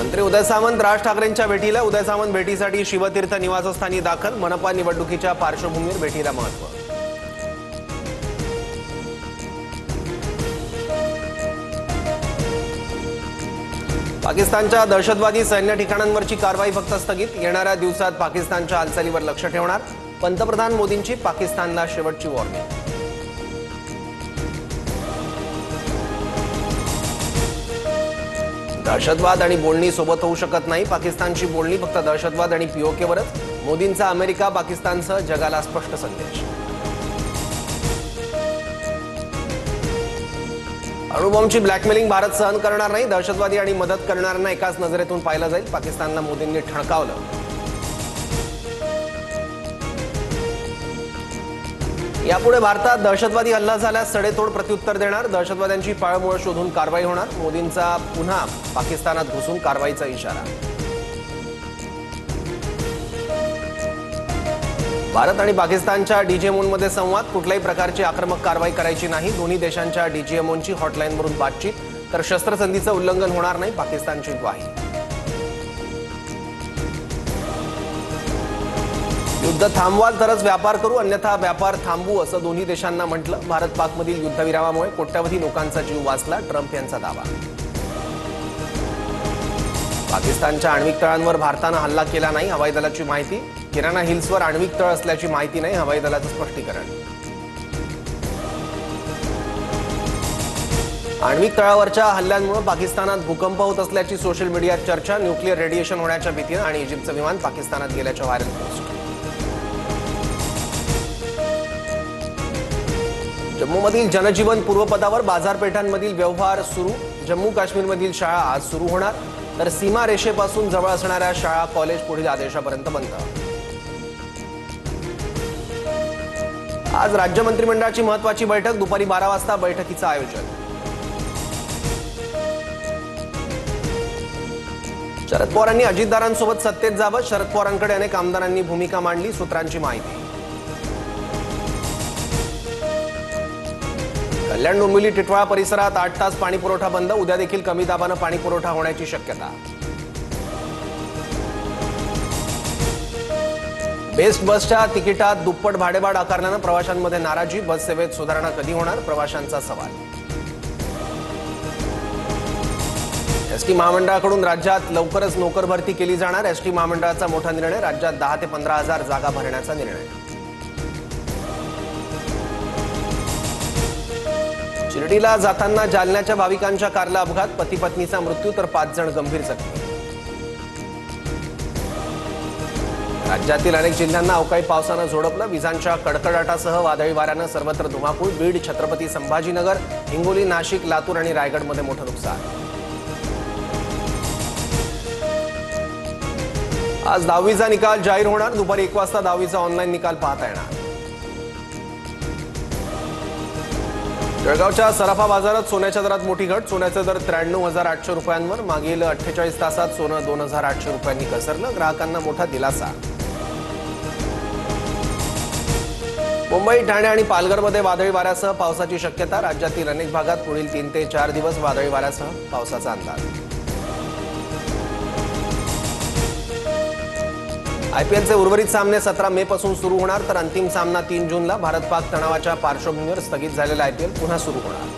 मंत्री उदय सामंत राज ठाकरेंच्या भेटीला. उदय सामंत भेटीसाठी शिवतीर्थ निवासस्थानी दाखल. मनपा निवडणुकीच्या पार्श्वभूमीवर भेटीला महत्त्व. पाकिस्तानच्या दहशतवादी सैन्य ठिकाणांवरची कारवाई फक्त स्थगित. येणाऱ्या दिवसात पाकिस्तानच्या हालचालीवर लक्ष ठेवणार. पंतप्रधान मोदींची पाकिस्तानला शेवटची वॉर्निंग. दहशतवाद आणि बोलणी सोबत होऊ शकत नाही. पाकिस्तानची बोलणी फक्त दहशतवाद आणि पीओकेवरच. मोदींचा अमेरिका पाकिस्तानसह जगाला स्पष्ट संदेश. अणुबॉम्बची ब्लॅकमेलिंग भारत सहन करणार नाही. दहशतवादी आणि मदत करणाऱ्यांना एकाच नजरेतून पाहिलं जाईल. पाकिस्तानला मोदींनी ठणकावलं. यापुढे भारतात दहशतवादी हल्ला झाल्यास सडेतोड प्रत्युत्तर देणार. दहशतवाद्यांची पाळमुळं शोधून कारवाई होणार. मोदींचा पुन्हा पाकिस्तानात घुसून कारवाईचा इशारा. भारत आणि पाकिस्तानच्या डीजीएमओमध्ये संवाद. कुठल्याही प्रकारची आक्रमक कारवाई करायची नाही. दोन्ही देशांच्या डीजीएमओंची हॉटलाईनवरून बातचीत. तर शस्त्रसंधीचं उल्लंघन होणार नाही, पाकिस्तानची ग्वाही. युद्ध थांबवाल तरच व्यापार करू, अन्यथा व्यापार थांबवू असं दोन्ही देशांना म्हटलं. भारत पाकमधील युद्धविरामामुळे कोट्यावधी लोकांचा जीव वाचला, ट्रम्प यांचा दावा. पाकिस्तानच्या आण्विक तळांवर भारतानं हल्ला केला नाही, हवाई दलाची माहिती. किराणा हिल्सवर आण्विक तळ असल्याची माहिती नाही, हवाई दलाचं स्पष्टीकरण. आण्विक तळावरच्या हल्ल्यांमुळे पाकिस्तानात भूकंप होत असल्याची सोशल मीडियात चर्चा. न्यूक्लिअर रेडिएशन होण्याच्या भीतीनं आणि इजिप्तचं विमान पाकिस्तानात गेल्याच्या व्हायरल पोस्ट. जम्मूमधील जनजीवन पूर्वपदावर. बाजारपेठांमधील व्यवहार सुरू. जम्मू काश्मीरमधील शाळा आज सुरू होणार. तर सीमा रेषेपासून जवळ असणाऱ्या शाळा कॉलेज पुढील आदेशापर्यंत बंद. आज राज्य मंत्रिमंडळाची महत्त्वाची बैठक. दुपारी 12 वाजता बैठकीचं आयोजन. शरद पवारांनी अजितदारांसोबत सत्तेत जावं. शरद पवारांकडे अनेक आमदारांनी भूमिका मांडली. सूत्रांची माहिती. कल्याण डोंबिवली टिटवाळा परिसरात 8 तास पाणीपुरवठा बंद. उद्या देखील कमी दाबानं पाणीपुरवठा होण्याची शक्यता. बेस्ट बसच्या तिकिटात दुप्पट भाडेवाढ आकारल्यानं प्रवाशांमध्ये नाराजी. बस सेवेत सुधारणा कधी होणार, प्रवाशांचा सवाल. एसटी महामंडळाकडून राज्यात लवकरच नोकर भरती केली जाणार. एसटी महामंडळाचा मोठा निर्णय. राज्यात 10 ते 15 हजार जागा भरण्याचा निर्णय. शिर्डीला जाताना जालन्याच्या भाविकांच्या कारला अपघात. पती पत्नीचा मृत्यू तर 5 जण गंभीर जखमी. राज्यातील अनेक जिल्ह्यांना अवकाळी पावसानं झोडपलं. विजांच्या कडकडाटासह वादळी वाऱ्यानं सर्वत्र धुमाकूळ. बीड, छत्रपती संभाजीनगर, हिंगोली, नाशिक, लातूर आणि रायगडमध्ये मोठं नुकसान. आज 10वीचा निकाल जाहीर होणार. दुपारी 1 वाजता 10वीचा ऑनलाईन निकाल पाहता येणार. जळगावच्या सराफा बाजारात सोन्याच्या दरात मोठी घट. सोन्याचे दर 93,800 रुपयांवर. मागील 48 तासात सोनं 2,800 रुपयांनी घसरलं. ग्राहकांना मोठा दिलासा. मुंबई, ठाणे आणि पालघरमध्ये वादळी वाऱ्यासह पावसाची शक्यता. राज्यातील अनेक भागात पुढील 3 ते 4 दिवस वादळी वाऱ्यासह पावसाचा अंदाज. आयपीएलचे उर्वरित सामने 17 मे पासून सुरू होणार. तर अंतिम सामना 3 जूनला. भारत पाक तणावाच्या पार्श्वभूमीवर स्थगित झालेला आयपीएल पुन्हा सुरू होणार.